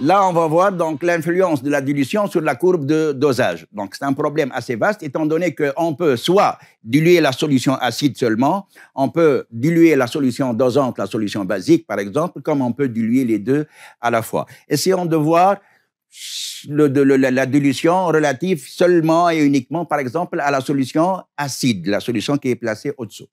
là, on va voir donc l'influence de la dilution sur la courbe de dosage. Donc, c'est un problème assez vaste, étant donné qu'on peut soit diluer la solution acide seulement, on peut diluer la solution dosante, la solution basique, par exemple, comme on peut diluer les deux à la fois. Essayons de voir la dilution relative seulement et uniquement, par exemple, à la solution acide, la solution qui est placée au-dessous.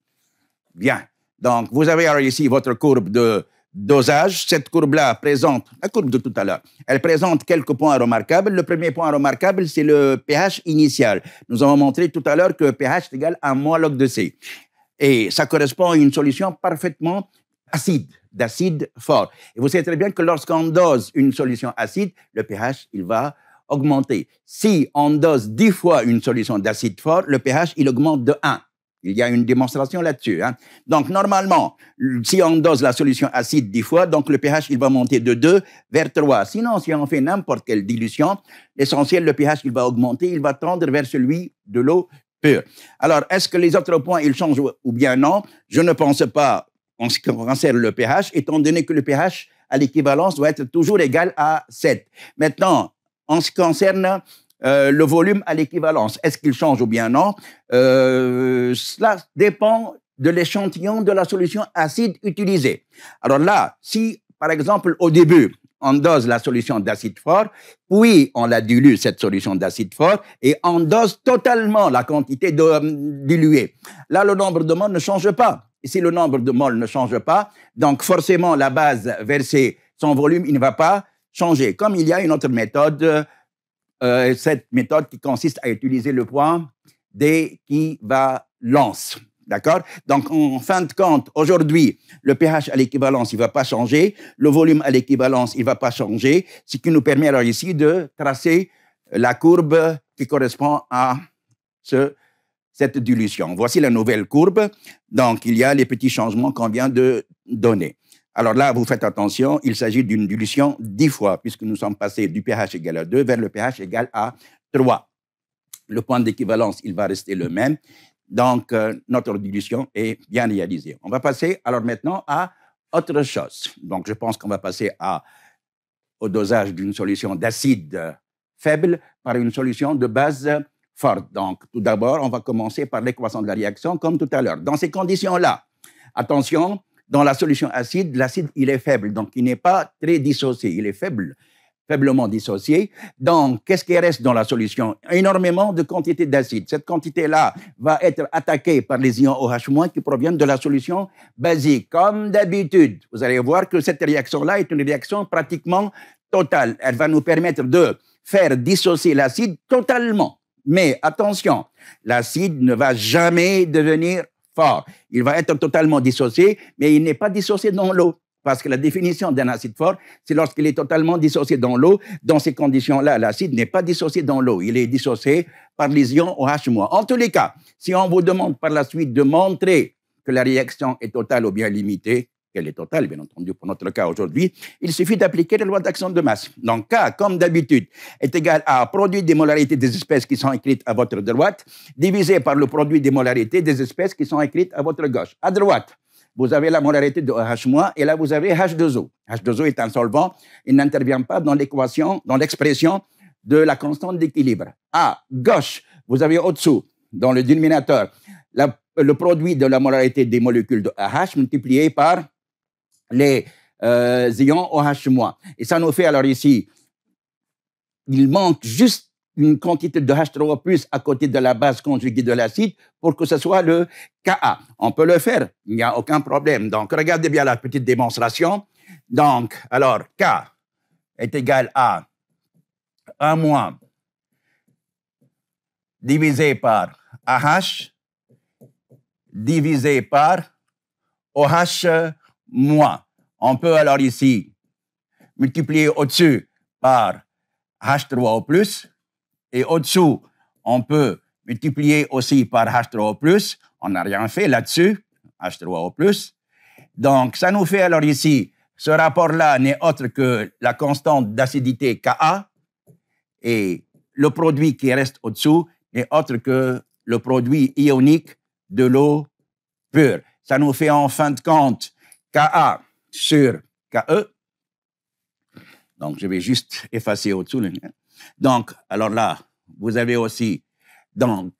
Bien. Donc, vous avez alors ici votre courbe de dosage. Cette courbe-là présente, la courbe de tout à l'heure, elle présente quelques points remarquables. Le premier point remarquable, c'est le pH initial. Nous avons montré tout à l'heure que pH est égal à moins log de C. Et ça correspond à une solution parfaitement acide, d'acide fort. Et vous savez très bien que lorsqu'on dose une solution acide, le pH, il va augmenter. Si on dose 10 fois une solution d'acide fort, le pH, il augmente de 1. Il y a une démonstration là-dessus. Donc, normalement, si on dose la solution acide 10 fois, donc le pH, il va monter de 2 vers 3. Sinon, si on fait n'importe quelle dilution, l'essentiel, le pH, il va augmenter, il va tendre vers celui de l'eau pure. Alors, est-ce que les autres points, ils changent ou bien non? Je ne pense pas en ce qui concerne le pH, étant donné que le pH à l'équivalence doit être toujours égal à 7. Maintenant, en ce qui concerne le volume à l'équivalence, est-ce qu'il change ou bien non? Cela dépend de l'échantillon de la solution acide utilisée. Alors là, si, par exemple, au début, on dose la solution d'acide fort, puis on la dilue, cette solution d'acide fort, et on dose totalement la quantité diluée. Là, le nombre de moles ne change pas. Et si le nombre de moles ne change pas, donc forcément, la base versée, son volume, il ne va pas changer. Comme il y a une autre méthode, cette méthode qui consiste à utiliser le point d'équivalence. D'accord? Donc, en fin de compte, aujourd'hui, le pH à l'équivalence, il ne va pas changer. Le volume à l'équivalence, il ne va pas changer. Ce qui nous permet alors ici de tracer la courbe qui correspond à cette dilution. Voici la nouvelle courbe. Donc, il y a les petits changements qu'on vient de donner. Alors là, vous faites attention, il s'agit d'une dilution 10 fois, puisque nous sommes passés du pH égal à 2 vers le pH égal à 3. Le point d'équivalence, il va rester le même. Donc, notre dilution est bien réalisée. On va passer alors maintenant à autre chose. Donc, je pense qu'on va passer au dosage d'une solution d'acide faible par une solution de base forte. Donc, tout d'abord, on va commencer par l'équation de la réaction, comme tout à l'heure. Dans ces conditions-là, attention, dans la solution acide, l'acide, il est faible, donc il n'est pas très dissocié, il est faible, faiblement dissocié. Donc, qu'est-ce qui reste dans la solution? Énormément de quantité d'acide. Cette quantité-là va être attaquée par les ions OH- qui proviennent de la solution basique. Comme d'habitude, vous allez voir que cette réaction-là est une réaction pratiquement totale. Elle va nous permettre de faire dissocier l'acide totalement. Mais attention, l'acide ne va jamais devenir fort. Il va être totalement dissocié, mais il n'est pas dissocié dans l'eau. Parce que la définition d'un acide fort, c'est lorsqu'il est totalement dissocié dans l'eau. Dans ces conditions-là, l'acide n'est pas dissocié dans l'eau. Il est dissocié par les ions OH-. En tous les cas, si on vous demande par la suite de montrer que la réaction est totale ou bien limitée, qu'elle est totale, bien entendu, pour notre cas aujourd'hui, il suffit d'appliquer la loi d'action de masse. Donc, K, comme d'habitude, est égal à produit des molarités des espèces qui sont écrites à votre droite, divisé par le produit des molarités des espèces qui sont écrites à votre gauche. À droite, vous avez la molarité de OH-, et là, vous avez H2O. H2O est un solvant, il n'intervient pas dans l'équation, dans l'expression de la constante d'équilibre. À gauche, vous avez au-dessous, dans le dénominateur, le produit de la molarité des molécules de AH multiplié par les ions OH-. Et ça nous fait alors ici, il manque juste une quantité de H3O+ à côté de la base conjuguée de l'acide pour que ce soit le Ka. On peut le faire, il n'y a aucun problème. Donc, regardez bien la petite démonstration. Donc, alors, K est égal à 1- divisé par AH divisé par OH-. On peut alors ici multiplier au-dessus par H3O+, et au-dessous, on peut multiplier aussi par H3O+. On n'a rien fait là-dessus, H3O+. Donc, ça nous fait alors ici, ce rapport-là n'est autre que la constante d'acidité Ka, et le produit qui reste au-dessous n'est autre que le produit ionique de l'eau pure. Ça nous fait en fin de compte Ka sur Ke Donc, je vais juste effacer au-dessous. Donc, alors là, vous avez aussi, donc,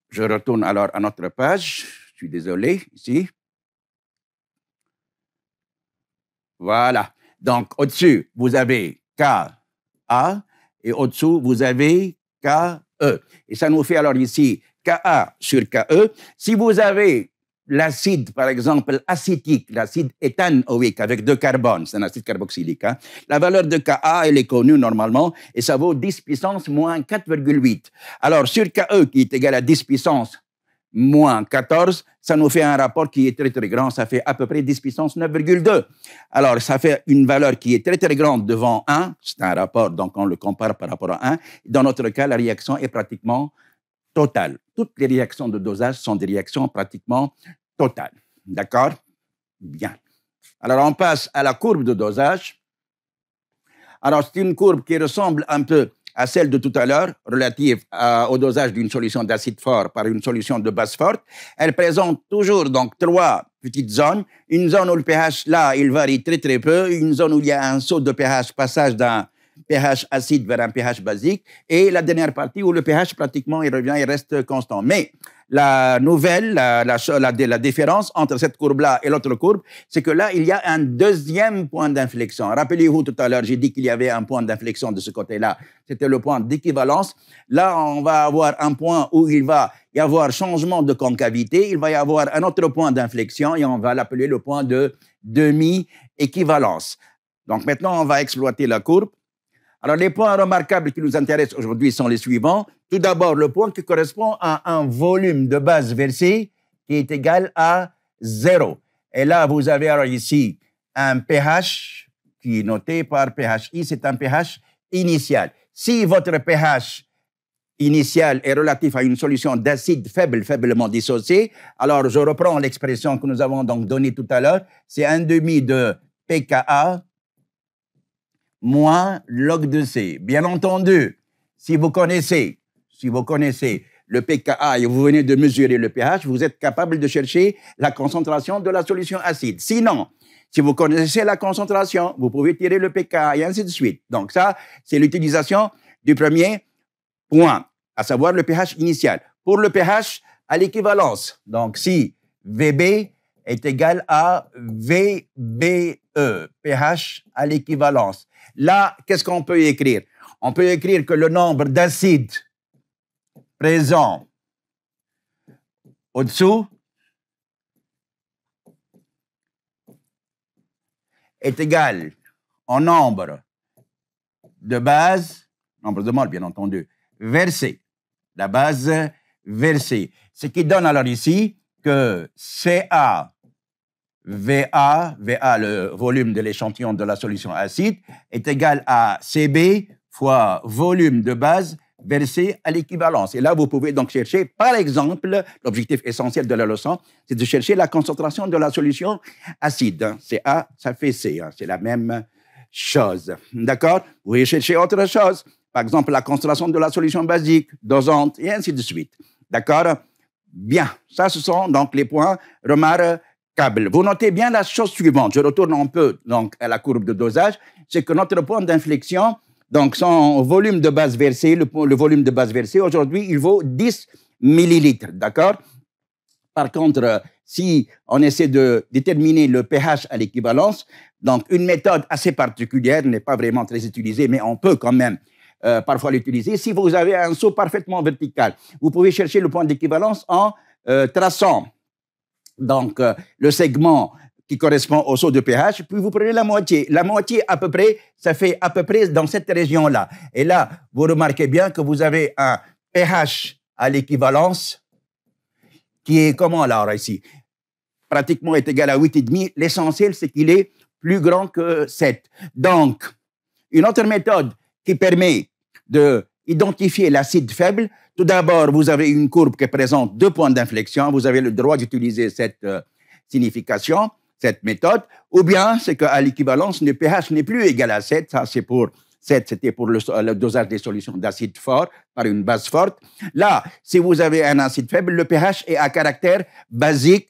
je retourne alors à notre page. Je suis désolé, ici. Voilà. Donc, au-dessus, vous avez KA et au-dessous, vous avez KE. Et ça nous fait alors ici Ka sur Ke. Si vous avez l'acide, par exemple, acétique, l'acide éthanoïque avec 2 carbones, c'est un acide carboxylique, hein, la valeur de Ka, elle est connue normalement et ça vaut 10 puissance moins 4,8. Alors, sur Ke, qui est égal à 10 puissance moins 14, ça nous fait un rapport qui est très, très grand. Ça fait à peu près 10 puissance 9,2. Alors, ça fait une valeur qui est très, très grande devant 1. C'est un rapport, donc on le compare par rapport à 1. Dans notre cas, la réaction est pratiquement totale. Toutes les réactions de dosage sont des réactions pratiquement totales. D'accord? Bien. Alors, on passe à la courbe de dosage. Alors, c'est une courbe qui ressemble un peu à celle de tout à l'heure, relative au dosage d'une solution d'acide fort par une solution de base forte. Elle présente toujours donc 3 petites zones. Une zone où le pH, là, il varie très, très peu. Une zone où il y a un saut de pH, passage d'un pH acide vers un pH basique. Et la dernière partie où le pH, pratiquement, il revient, il reste constant. Mais la nouvelle, la différence entre cette courbe-là et l'autre courbe, c'est que là, il y a un deuxième point d'inflexion. Rappelez-vous, tout à l'heure, j'ai dit qu'il y avait un point d'inflexion de ce côté-là. C'était le point d'équivalence. Là, on va avoir un point où il va y avoir changement de concavité. Il va y avoir un autre point d'inflexion et on va l'appeler le point de demi-équivalence. Donc maintenant, on va exploiter la courbe. Alors, les points remarquables qui nous intéressent aujourd'hui sont les suivants. Tout d'abord, le point qui correspond à un volume de base versé qui est égal à 0. Et là, vous avez alors ici un pH qui est noté par pHI, c'est un pH initial. Si votre pH initial est relatif à une solution d'acide faible, faiblement dissocié, alors je reprends l'expression que nous avons donc donnée tout à l'heure, c'est 1/2 de pKa moins log de C. Bien entendu, si vous connaissez le pKa et vous venez de mesurer le pH, vous êtes capable de chercher la concentration de la solution acide. Sinon, si vous connaissez la concentration, vous pouvez tirer le pKa et ainsi de suite. Donc ça, c'est l'utilisation du premier point, à savoir le pH initial. Pour le pH à l'équivalence, donc si VB est égal à VBE, pH à l'équivalence. Là, qu'est-ce qu'on peut écrire? On peut écrire que le nombre d'acides présents au-dessous est égal au nombre de bases, nombre de moles bien entendu, versées. La base versée. Ce qui donne alors ici que CA VA, le volume de l'échantillon de la solution acide, est égal à CB fois volume de base versé à l'équivalence. Et là, vous pouvez donc chercher, par exemple, l'objectif essentiel de la leçon, c'est de chercher la concentration de la solution acide. C'est A, ça fait C, c'est la même chose. D'accord? Vous pouvez chercher autre chose, par exemple, la concentration de la solution basique, dosante, et ainsi de suite. D'accord? Bien, ça, ce sont donc les points remarquables. Vous notez bien la chose suivante, je retourne un peu donc, à la courbe de dosage, c'est que notre point d'inflexion, donc son volume de base versé, le volume de base versé, aujourd'hui, il vaut 10 millilitres, d'accord? Par contre, si on essaie de déterminer le pH à l'équivalence, donc une méthode assez particulière, n'est pas vraiment très utilisée, mais on peut quand même parfois l'utiliser. Si vous avez un saut parfaitement vertical, vous pouvez chercher le point d'équivalence en traçant donc le segment qui correspond au saut de pH, puis vous prenez la moitié. La moitié, à peu près, ça fait à peu près dans cette région-là. Et là, vous remarquez bien que vous avez un pH à l'équivalence qui est comment là, ici? Pratiquement est égal à 8,5. L'essentiel, c'est qu'il est plus grand que 7. Donc, une autre méthode qui permet d'identifier l'acide faible, tout d'abord, vous avez une courbe qui présente 2 points d'inflexion. Vous avez le droit d'utiliser cette signification, cette méthode. Ou bien, c'est qu'à l'équivalence, le pH n'est plus égal à 7. Ça, c'est pour 7, c'était pour le dosage des solutions d'acide fort par une base forte. Là, si vous avez un acide faible, le pH est à caractère basique.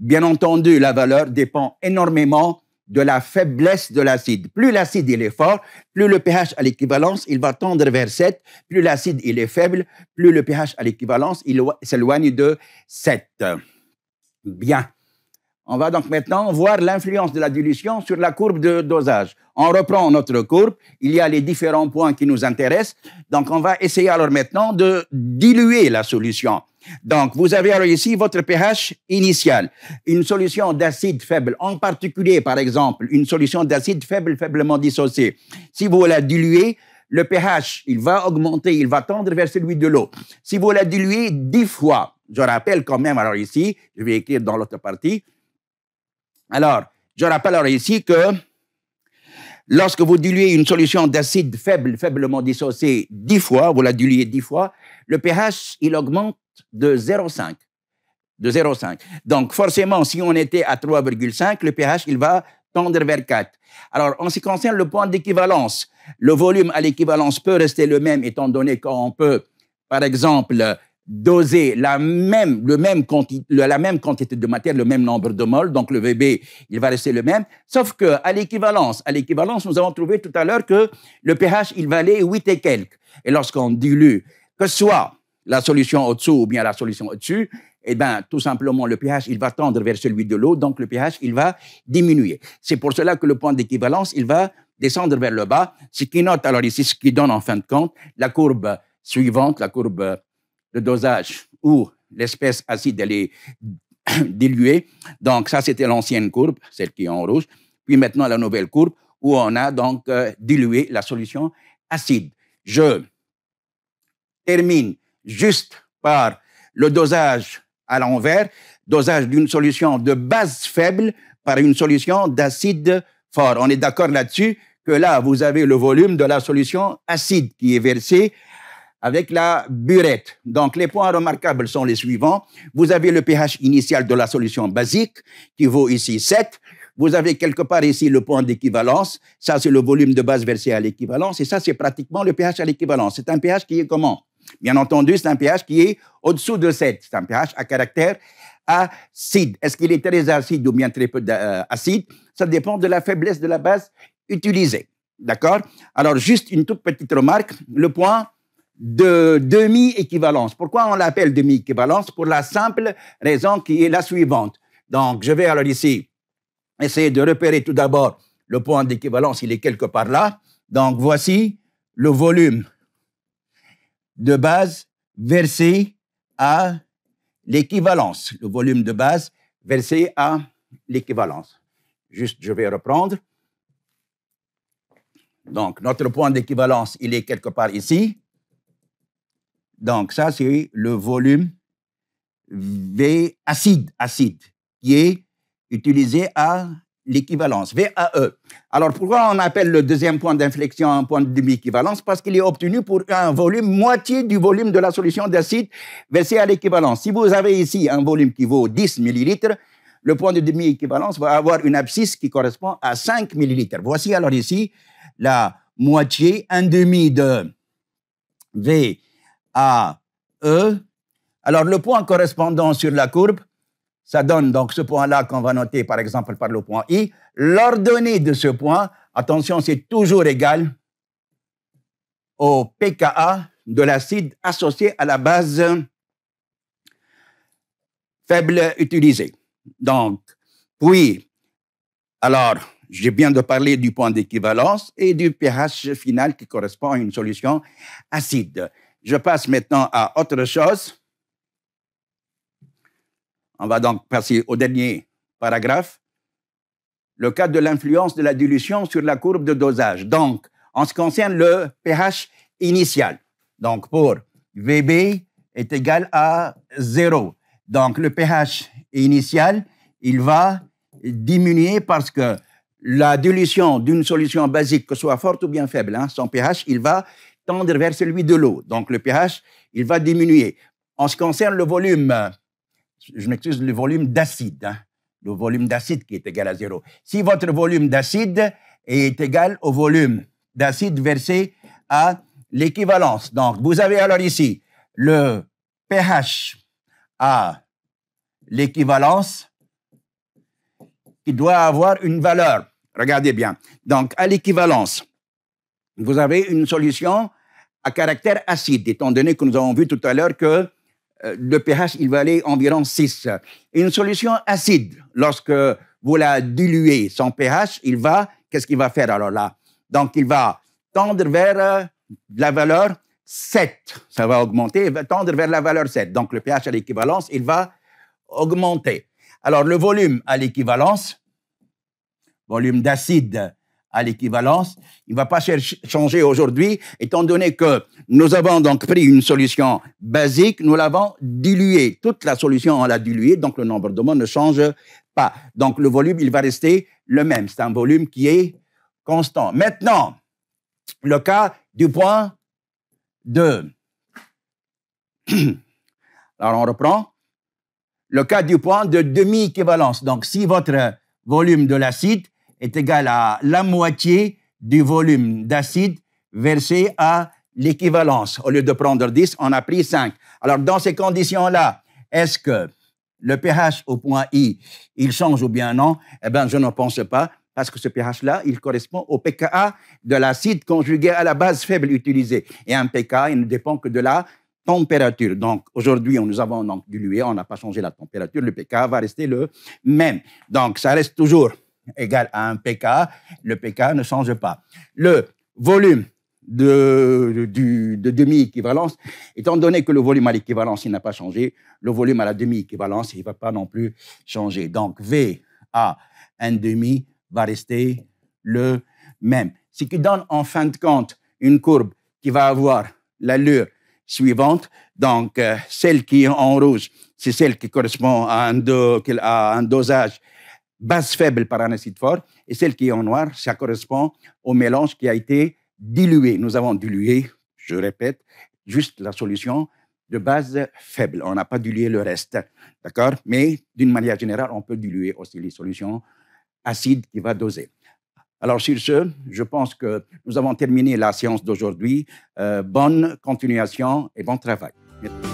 Bien entendu, la valeur dépend énormément de la faiblesse de l'acide. Plus l'acide il est fort, plus le pH à l'équivalence, il va tendre vers 7. Plus l'acide il est faible, plus le pH à l'équivalence, il s'éloigne de 7. Bien. On va donc maintenant voir l'influence de la dilution sur la courbe de dosage. On reprend notre courbe. Il y a les différents points qui nous intéressent. Donc, on va essayer alors maintenant de diluer la solution. Donc, vous avez alors ici votre pH initial. Une solution d'acide faible, en particulier, par exemple, une solution d'acide faible, faiblement dissocié. Si vous la diluez, le pH, il va augmenter, il va tendre vers celui de l'eau. Si vous la diluez 10 fois, je rappelle quand même, alors ici, je vais écrire dans l'autre partie. Alors, je rappelle alors ici que lorsque vous diluez une solution d'acide faible, faiblement dissocié 10 fois, vous la diluez 10 fois, le pH, il augmente de 0,5. De 0,5. Donc, forcément, si on était à 3,5, le pH, il va tendre vers 4. Alors, en ce qui concerne le point d'équivalence, le volume à l'équivalence peut rester le même, étant donné qu'on peut, par exemple, doser la même quantité de matière, le même nombre de moles, donc le VB, il va rester le même, sauf qu'à l'équivalence, nous avons trouvé tout à l'heure que le pH, il valait 8 et quelques. Et lorsqu'on dilue, que ce soit la solution au-dessous ou bien la solution au-dessus, eh bien, tout simplement, le pH, il va tendre vers celui de l'eau, donc le pH, il va diminuer. C'est pour cela que le point d'équivalence, il va descendre vers le bas, ce qui note alors ici, ce qui donne en fin de compte la courbe suivante, la courbe de dosage où l'espèce acide, elle est diluée. Donc, ça, c'était l'ancienne courbe, celle qui est en rouge. Puis maintenant, la nouvelle courbe où on a donc dilué la solution acide. Je termine juste par le dosage à l'envers, dosage d'une solution de base faible par une solution d'acide fort. On est d'accord là-dessus que là, vous avez le volume de la solution acide qui est versé avec la burette. Donc, les points remarquables sont les suivants. Vous avez le pH initial de la solution basique qui vaut ici 7. Vous avez quelque part ici le point d'équivalence. Ça, c'est le volume de base versé à l'équivalence. Et ça, c'est pratiquement le pH à l'équivalence. C'est un pH qui est comment? Bien entendu, c'est un pH qui est au-dessous de 7. C'est un pH à caractère acide. Est-ce qu'il est très acide ou bien très peu acide? Ça dépend de la faiblesse de la base utilisée. D'accord? Alors, juste une toute petite remarque. Le point de demi-équivalence. Pourquoi on l'appelle demi-équivalence? Pour la simple raison qui est la suivante. Donc, je vais alors ici essayer de repérer tout d'abord le point d'équivalence. Il est quelque part là. Donc, voici le volume de base versé à l'équivalence. Le volume de base versé à l'équivalence. Juste, je vais reprendre. Donc, notre point d'équivalence, il est quelque part ici. Donc, ça, c'est le volume V acide, qui est utilisé à l'équivalence, VAE. Alors, pourquoi on appelle le deuxième point d'inflexion un point de demi-équivalence? Parce qu'il est obtenu pour un volume moitié du volume de la solution d'acide versé à l'équivalence. Si vous avez ici un volume qui vaut 10 millilitres, le point de demi-équivalence va avoir une abscisse qui correspond à 5 millilitres. Voici alors ici la moitié, un demi de VAE. Alors, le point correspondant sur la courbe, ça donne donc ce point-là qu'on va noter, par exemple, par le point I. L'ordonnée de ce point, attention, c'est toujours égal au pKa de l'acide associé à la base faible utilisée. Donc, puis, alors, je viens de parler du point d'équivalence et du pH final qui correspond à une solution acide. Je passe maintenant à autre chose. On va donc passer au dernier paragraphe. Le cas de l'influence de la dilution sur la courbe de dosage. Donc, en ce qui concerne le pH initial, donc pour VB est égal à 0. Donc, le pH initial, il va diminuer parce que la dilution d'une solution basique, que ce soit forte ou bien faible, son pH, il va tendre vers celui de l'eau. Donc, le pH, il va diminuer. En ce qui concerne le volume, je m'excuse, le volume d'acide, le volume d'acide qui est égal à 0. Si votre volume d'acide est égal au volume d'acide versé à l'équivalence. Donc, vous avez alors ici le pH à l'équivalence qui doit avoir une valeur. Regardez bien. Donc, à l'équivalence, vous avez une solution à caractère acide, étant donné que nous avons vu tout à l'heure que le pH, il valait environ 6. Une solution acide, lorsque vous la diluez, son pH, qu'est-ce qu'il va faire alors là? Donc, il va tendre vers la valeur 7. Ça va augmenter, il va tendre vers la valeur 7. Donc, le pH à l'équivalence, il va augmenter. Alors, le volume à l'équivalence, volume d'acide à l'équivalence, il ne va pas changer aujourd'hui, étant donné que nous avons donc pris une solution basique, nous l'avons diluée. Toute la solution, on l'a diluée, donc le nombre de mots ne change pas. Donc le volume, il va rester le même. C'est un volume qui est constant. Maintenant, le cas du point 2. Alors on reprend. Le cas du point de demi-équivalence. Donc si votre volume de l'acide est égal à la moitié du volume d'acide versé à l'équivalence. Au lieu de prendre 10, on a pris 5. Alors, dans ces conditions-là, est-ce que le pH au point I, il change ou bien non? Eh bien, je ne pense pas, parce que ce pH-là, il correspond au pKa de l'acide conjugué à la base faible utilisée. Et un pKa, il ne dépend que de la température. Donc, aujourd'hui, nous avons donc dilué, on n'a pas changé la température, le pKa va rester le même. Donc, ça reste toujours égal à un pKa, le pKa ne change pas. Le volume de demi-équivalence, étant donné que le volume à l'équivalence, il n'a pas changé, le volume à la demi-équivalence, il ne va pas non plus changer. Donc, V à 1,5 va rester le même. Ce qui donne en fin de compte une courbe qui va avoir l'allure suivante. Donc, celle qui est en rouge, c'est celle qui correspond à un dosage base faible par un acide fort, et celle qui est en noir, ça correspond au mélange qui a été dilué. Nous avons dilué, je répète, juste la solution de base faible. On n'a pas dilué le reste, d'accord? Mais d'une manière générale, on peut diluer aussi les solutions acides qui va doser. Alors, sur ce, je pense que nous avons terminé la séance d'aujourd'hui. Bonne continuation et bon travail. Merci.